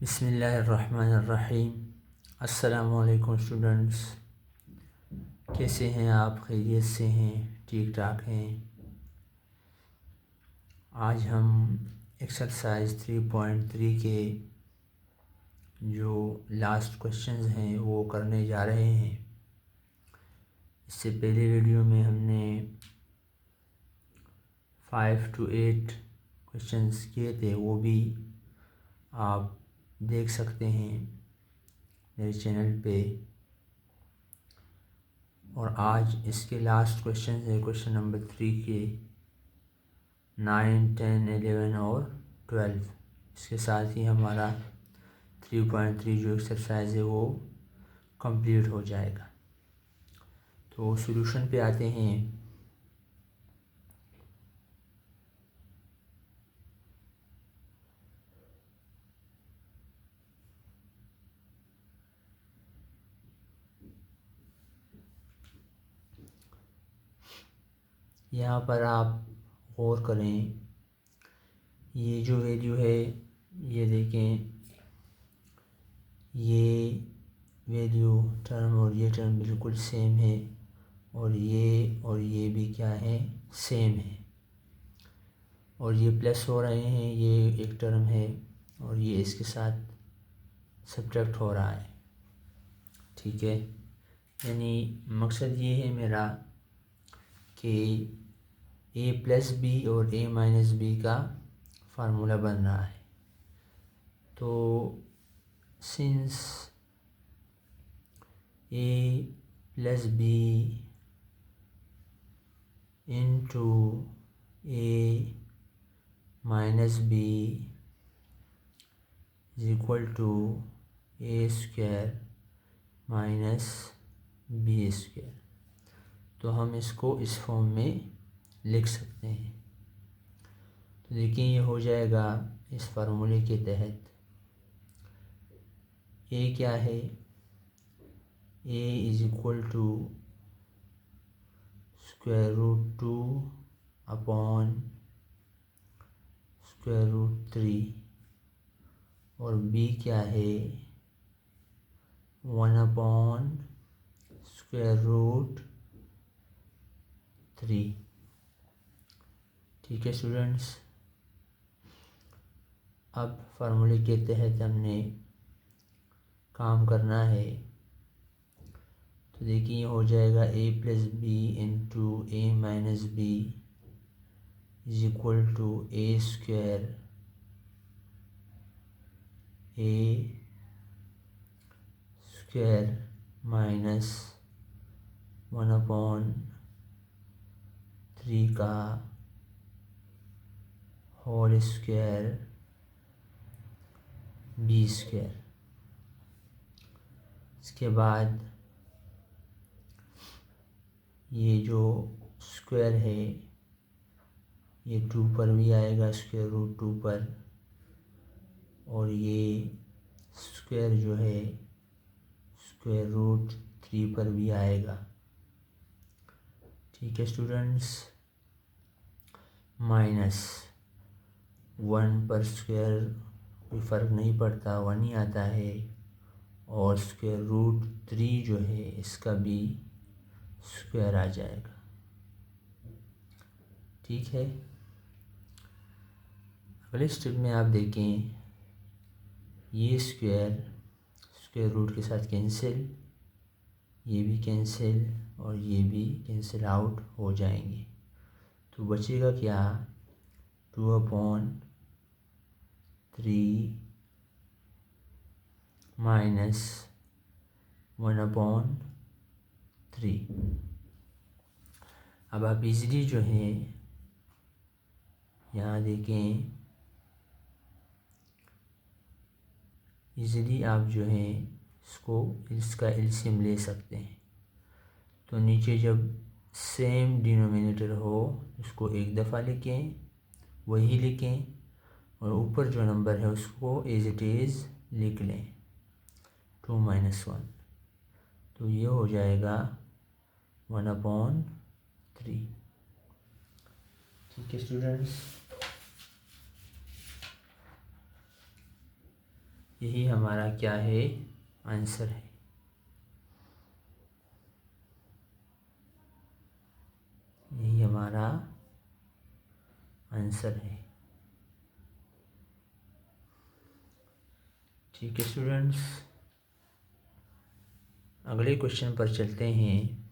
बिस्मिल्लाहिर्रहमानिर्रहीम। अस्सलामुअलैकुम स्टूडेंट्स, कैसे हैं आप? खैरियत से हैं? ठीक ठाक हैं? आज हम एक्सरसाइज 3.3 के जो लास्ट क्वेश्चंस हैं वो करने जा रहे हैं। इससे पहले वीडियो में हमने 5 to 8 क्वेश्चंस किए थे, वो भी आप देख सकते हैं मेरे चैनल पे। और आज इसके लास्ट क्वेश्चन है, क्वेश्चन नंबर 3 के 9, 10, 11 और 12। इसके साथ ही हमारा 3.3 जो एक्सरसाइज है वो कंप्लीट हो जाएगा। तो सॉल्यूशन पे आते हैं। यहाँ पर आप गौर करें, ये जो वैल्यू है, ये देखें, ये वैल्यू टर्म और ये टर्म बिल्कुल सेम है, और ये भी क्या है, सेम है। और ये प्लस हो रहे हैं, ये एक टर्म है और ये इसके साथ सब्ट्रैक्ट हो रहा है। ठीक है, यानी मकसद ये है मेरा कि a प्लस बी और a माइनस बी का फार्मूला बन रहा है। तो since a plus B into a minus B is equal to a square minus B square, तो हम इसको इस फॉर्म में लिख सकते हैं। तो देखिए, ये हो जाएगा इस फार्मूले के तहत। a क्या है, a is equal to square root 2 upon square root 3, और b क्या है, 1 अपॉन स्क्वायर रूट 3। ठीक है स्टूडेंट्स, अब फार्मूले के तहत हमने काम करना है। तो देखिए, ये हो जाएगा a plus B into a minus B is equal to a square minus 1 upon 3 का होल स्क्वायर बी स्क्वायर। इसके बाद ये जो स्क्वायर है ये 2 पर भी आएगा, स्क्वायर रूट 2 पर, और ये स्क्वायर जो है स्क्वायर रूट 3 पर भी आएगा। ठीक है स्टूडेंट्स, माइनस 1 पर स्क्वायर कोई फ़र्क नहीं पड़ता, 1 ही आता है, और स्क्वायर रूट 3 जो है इसका भी स्क्वायर आ जाएगा। ठीक है, अगले स्टेप में आप देखें, ये स्क्वायर रूट के साथ कैंसिल, ये भी कैंसिल और ये भी कैंसिल आउट हो जाएंगे। तो बचेगा क्या, 2 अपॉन 3 माइनस 1 अपॉन 3। अब आप इजीली जो है यहाँ देखें, इजीली आप जो है इसका एलसीएम ले सकते हैं। तो नीचे जब सेम डिनोमिनेटर हो उसको एक दफ़ा लिखें, वही लिखें, और ऊपर जो नंबर है उसको एज इट इज़ लिख लें, 2 माइनस 1। तो ये हो जाएगा 1 अपॉन 3। ठीक है स्टूडेंट्स, यही हमारा क्या है, आंसर है। यही हमारा आंसर है। ठीक है स्टूडेंट्स, अगले क्वेश्चन पर चलते हैं।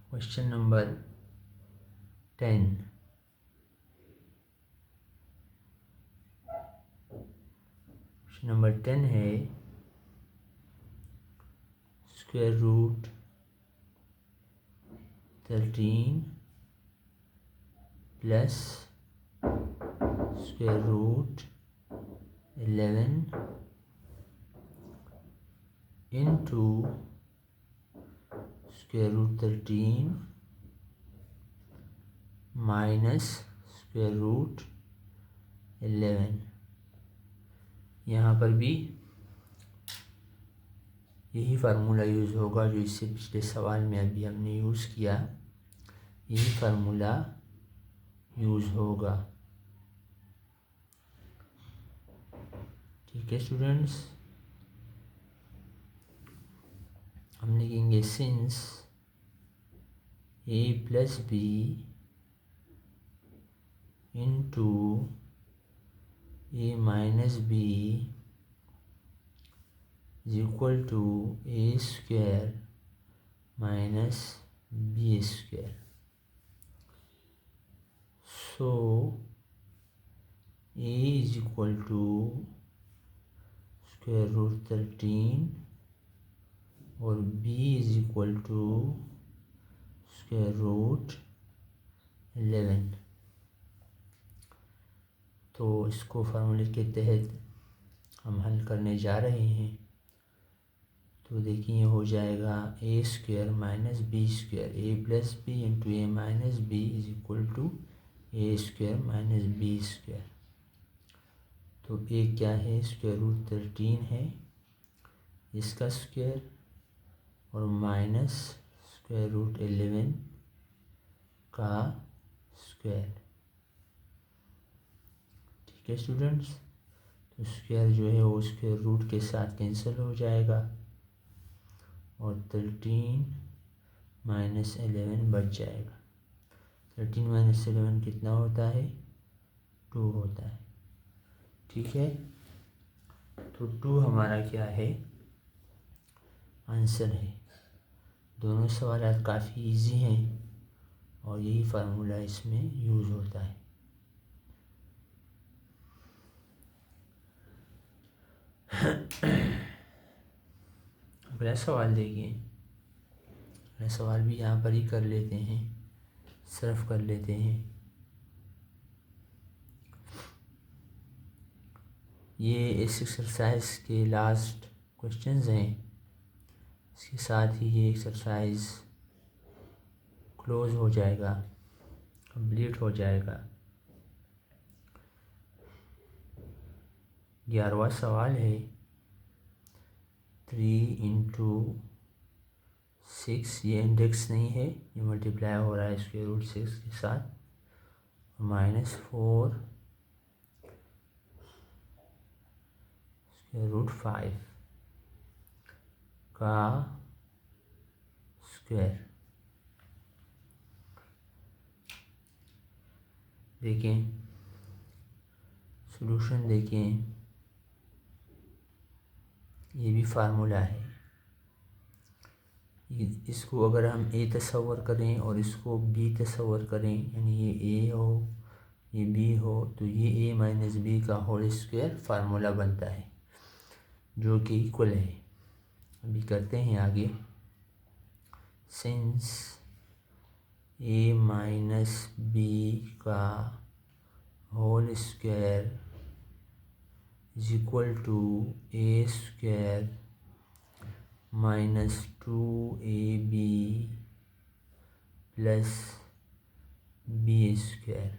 Question number 10। क्वेश्चन नंबर 10 है square root 13 plus square root 11 into square root 13 minus square root 11। यहाँ पर भी यही फार्मूला यूज़ होगा जो इससे पिछले सवाल में अभी हमने यूज़ किया। यही फार्मूला यूज़ होगा। ठीक है स्टूडेंट्स, हम लिखेंगे since A plus B into A minus B is equal to A square minus B square. So A is equal to square root 13 और b is equal to square root 11। तो इसको फार्मूले के तहत हम हल करने जा रहे हैं। तो देखिए हो जाएगा A square minus B square, A plus B into A minus B is equal to A square minus B square. तो ए क्या है, स्क्वायर रूट 13 है इसका स्क्वायर और माइनस स्क्वायर रूट 11 का स्क्वायर। ठीक है स्टूडेंट्स, तो स्क्वायर जो है वो स्क्वायर रूट के साथ कैंसिल हो जाएगा और 13 माइनस 11 बच जाएगा। 13 माइनस 11 कितना होता है, 2 होता है। ठीक है, तो 2 हमारा क्या है, आंसर है। दोनों सवाल काफ़ी इजी हैं और यही फार्मूला इसमें यूज़ होता है। अगला सवाल देखिए। अगला सवाल भी यहाँ पर ही कर लेते हैं, सर्व कर लेते हैं। ये इस एक्सरसाइज के लास्ट क्वेश्चंस हैं। इसके साथ ही ये एक्सरसाइज क्लोज हो जाएगा, कंप्लीट हो जाएगा। 11वां सवाल है 3 इंटू 6, ये इंडेक्स नहीं है, ये मल्टीप्लाई हो रहा है स्क्वायर रूट 6 के साथ, माइनस 4 स्क्वायर रूट 5 का स्क्वायर। देखें सॉल्यूशन, देखें ये भी फार्मूला है। इसको अगर हम ए तस्वर करें और इसको बी तस्वर करें, यानी ये ए हो ये बी हो, तो ये ए माइनस बी का होल स्क्वायर फार्मूला बनता है जो कि इक्वल है। अभी करते हैं आगे। सिंस ए माइनस बी का whole square is equal to A square minus 2ab plus B square.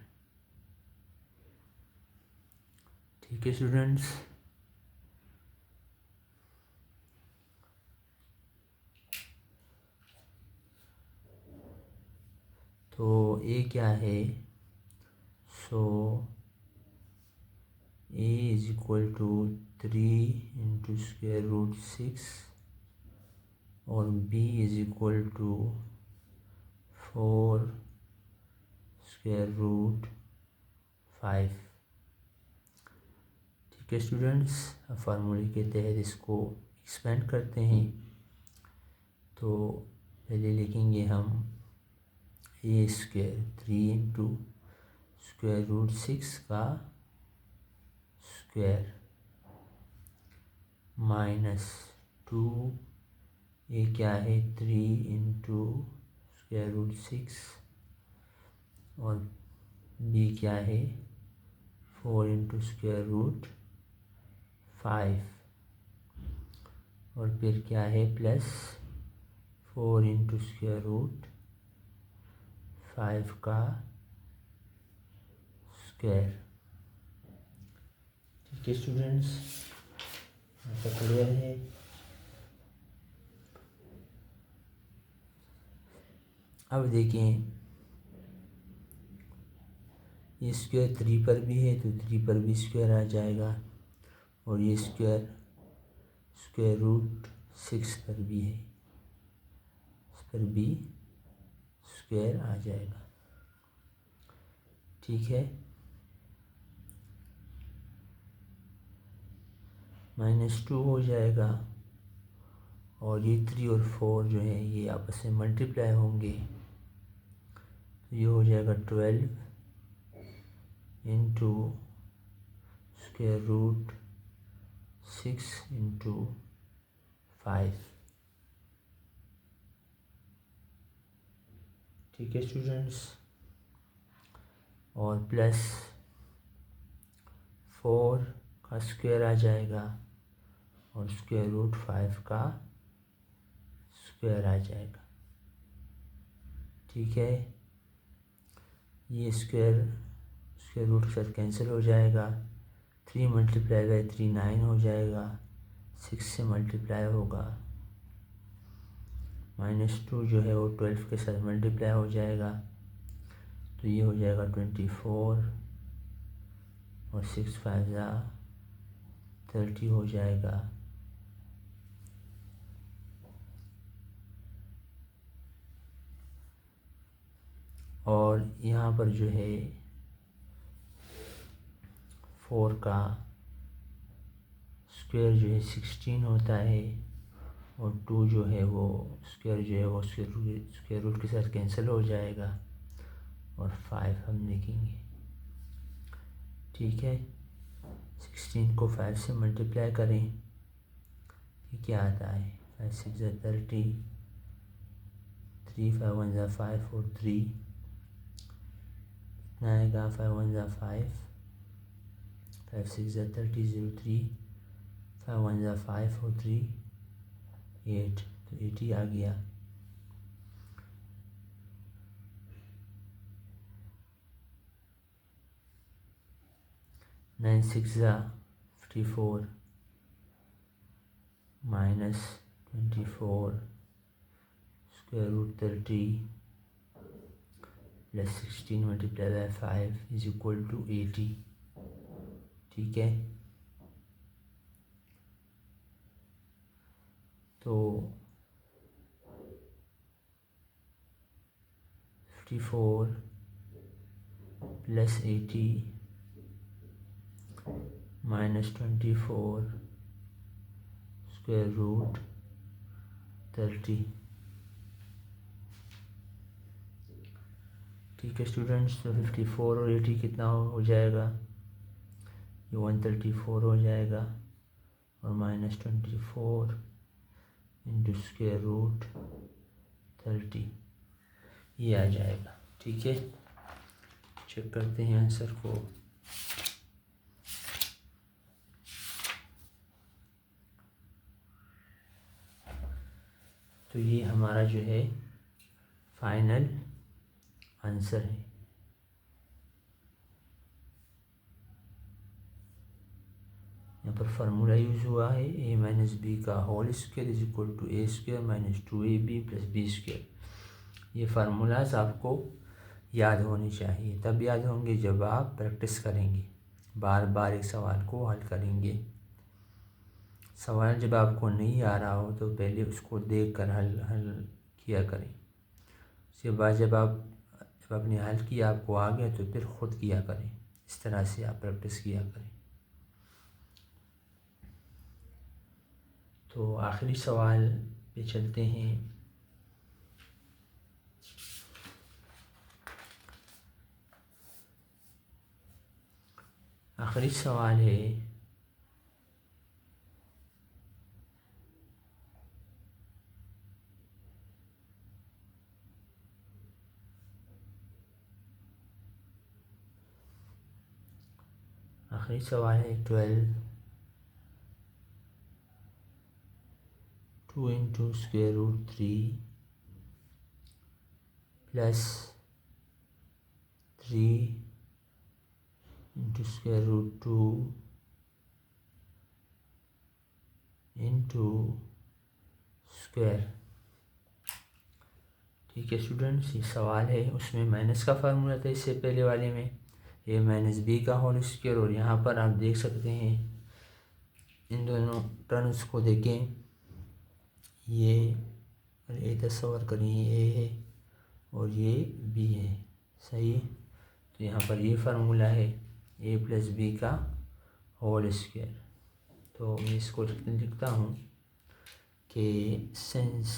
ठीक है स्टूडेंट्स, ए क्या है, so A is equal to 3 × √6 और बी इज इक्वल टू 4√5। ठीक है स्टूडेंट्स, अब फार्मूले के तहत इसको एक्सपेंड करते हैं। तो पहले लिखेंगे हम ए स्क्वायर 3 × √6 का स्क्वायर माइनस 2, ये क्या है 3 × √6 और बी क्या है 4 × √5 और फिर क्या है प्लस 4 × √5 का स्क्वायर। ठीक है स्टूडेंट्स, ऐसा क्लियर है। अब देखें, ये स्क्वायर 3 पर भी है तो 3 पर भी स्क्वायर आ जाएगा और ये स्क्वायर √6 पर भी है, इस पर भी स्क्वायर आ जाएगा। ठीक है, -2 हो जाएगा और ये 3 और 4 जो है ये आपस में मल्टीप्लाई होंगे, तो ये हो जाएगा 12 × √6 × 5। ठीक है स्टूडेंट्स, और प्लस 4 का स्क्वायर आ जाएगा और √5 का स्क्वायर आ जाएगा। ठीक है, ये स्क्वायर रूट के साथ कैंसिल हो जाएगा, 3 × 3 9 हो जाएगा, 6 से मल्टीप्लाई होगा, -2 जो है वो 12 के साथ मल्टीप्लाई हो जाएगा, तो ये हो जाएगा 24 और 6 5 30 हो जाएगा। और यहाँ पर जो है 4 का स्क्वायर जो है 16 होता है और 2 जो है वो स्क्वायर जो है वो स्क्वायर रूट के साथ कैंसिल हो जाएगा और 5 हम लिखेंगे। ठीक है, 16 को 5 से मल्टीप्लाई करें, ये क्या आता है 5 6 30, 3 5 1 5 और 3 कितना आएगा 5 1 5, 5 6 30 0 3, 5 1 5 और 3 8, तो 80 आ गया। नाइन 6 54 -24 √30 + 16 × 5 = 80। ठीक है, तो 54 + 80 -24 √30। ठीक है स्टूडेंट्स, तो 54 और 80 कितना हो जाएगा, ये 134 हो जाएगा और -24 × √30 ये आ जाएगा। ठीक है, चेक करते हैं आंसर को। तो ये हमारा जो है फाइनल आंसर है। यहाँ पर फार्मूला यूज़ हुआ है a - b का whole square = a² - 2ab + b²। ये फार्मूलाज आपको याद होनी चाहिए। तब याद होंगे जब आप प्रैक्टिस करेंगे, बार बार एक सवाल को हल करेंगे। सवाल जब आपको नहीं आ रहा हो तो पहले उसको देख कर हल किया करें। उसके बाद जब आपने हल किया, आपको आ गया, तो फिर ख़ुद किया करें। इस तरह से आप प्रैक्टिस किया करें। तो आखिरी सवाल पे चलते हैं। आखिरी सवाल है आखिरी सवाल है 12 2 into square root 3 plus 3 into square root 2 into square. ठीक है स्टूडेंट्स, ये सवाल है, उसमें माइनस का फार्मूला था इससे पहले वाले में, ए माइनस बी का होल स्क्वायर। और यहाँ पर आप देख सकते हैं, इन दोनों टर्म्स को देखें, ये तस्वर करें, ये ए है और ये बी है, सही है। तो यहाँ पर ये फार्मूला है ए प्लस बी का होल स्क्वायर। तो मैं इसको लिखता हूँ कि सिंस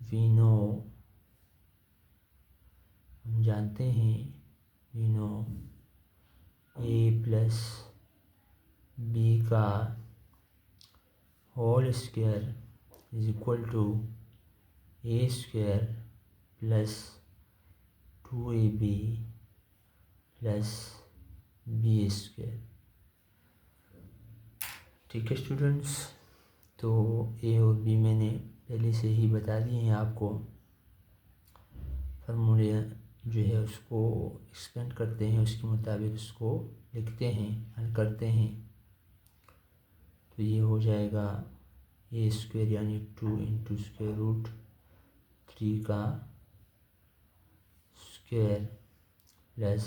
वी नो, हम जानते हैं, we know A plus B का whole square is equal to A square plus 2ab plus B square. ठीक है स्टूडेंट्स, तो ए और बी मैंने पहले से ही बता दिए हैं आपको। फार्मूले जो है उसको एक्सपेंड करते हैं, उसके मुताबिक उसको लिखते हैं, हल करते हैं। तो ये हो जाएगा ए स्क्वायर यानी 2 इंटू स्क्वायर रूट 3 का square plus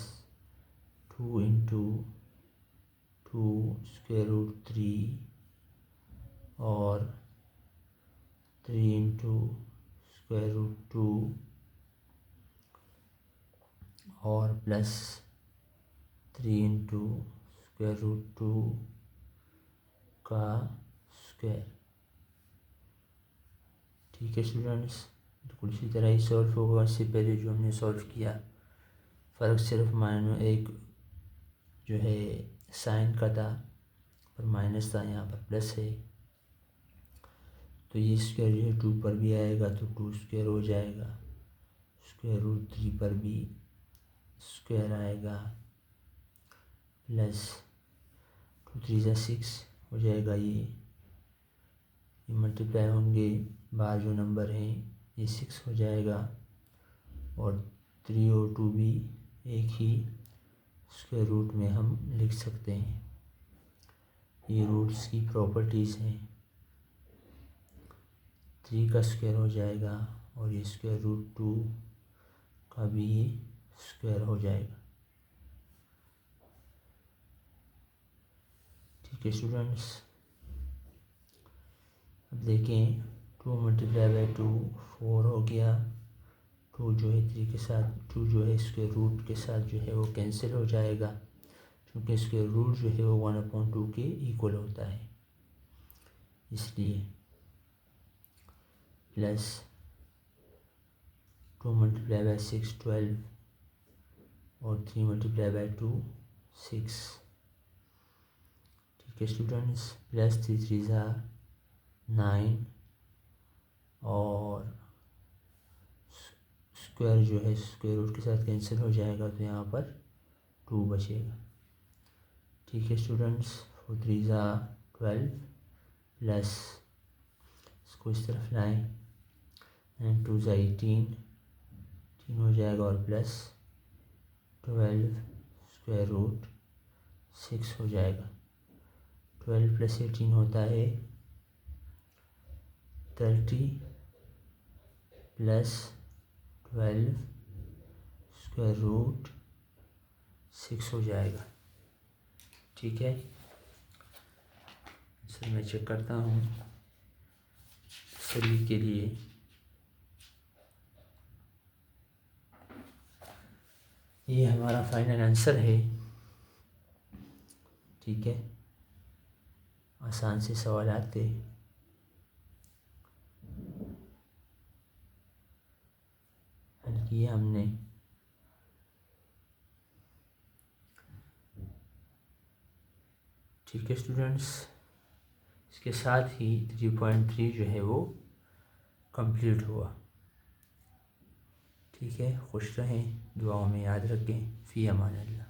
2 into 2 square root 3 और 3 इंटू स्क्वायर रूट 2 और प्लस 3 इंटू स्क्वायर रूट 2 का स्क्वायर। ठीक है स्टूडेंट्स, बिल्कुल इसी तरह ही सॉल्व होगा इससे पहले जो हमने सॉल्व किया। फ़र्क सिर्फ माइनस एक जो है साइन का था, पर माइनस था, यहाँ पर प्लस है। तो ये स्क्वायर जो है 2 पर भी आएगा तो 2 स्क्वायर हो जाएगा, स्क्वायर रूट 3 पर भी स्क्वायर आएगा, प्लस 2 3 जा 6 हो जाएगा। ये मल्टीप्लाई होंगे, बाहर जो नंबर हैं ये 6 हो जाएगा, और 3 और 2 भी एक ही स्क्वायर रूट में हम लिख सकते हैं। ये रूट्स की प्रॉपर्टीज़ हैं। 3 का स्क्वायर हो जाएगा और ये स्क्वायर रूट 2 का भी ये स्क्वायर हो जाएगा। ठीक है स्टूडेंट्स, अब देखें 2 मल्टीप्लाई बाई 2 4 हो गया। 2 जो है 3 के साथ, 2 जो है स्क्वायर रूट के साथ जो है वो कैंसिल हो जाएगा, क्योंकि स्क्वायर रूट जो है वो 1/2 के इक्वल होता है, इसलिए। प्लस 2 मल्टीप्लाई बाई 6 12 और 3 मल्टीप्लाई बाई 2 6। ठीक है स्टूडेंट्स, प्लस 3 3 जा 9 और स्क्वायर जो है स्क्वायर रूट के साथ कैंसिल हो जाएगा, तो यहाँ पर 2 बचेगा। ठीक है स्टूडेंट्स, 4 3 जा 12 प्लस इसको इस तरफ लाएँ एंड 2 जा 18 3 हो जाएगा, और प्लस 12 स्क्वायर रूट 6 हो जाएगा। 12 प्लस 18 होता है 30 प्लस 12 √6 हो जाएगा। ठीक है, सर मैं चेक करता हूँ सभी के लिए। ये हमारा फाइनल आंसर है। ठीक है, आसान से सवाल आते हल किया हमने। ठीक है स्टूडेंट्स, इसके साथ ही 3.3 जो है वो कंप्लीट हुआ। ठीक है, खुश रहें, दुआओं में याद रखें। फ़ी अमान अल्लाह।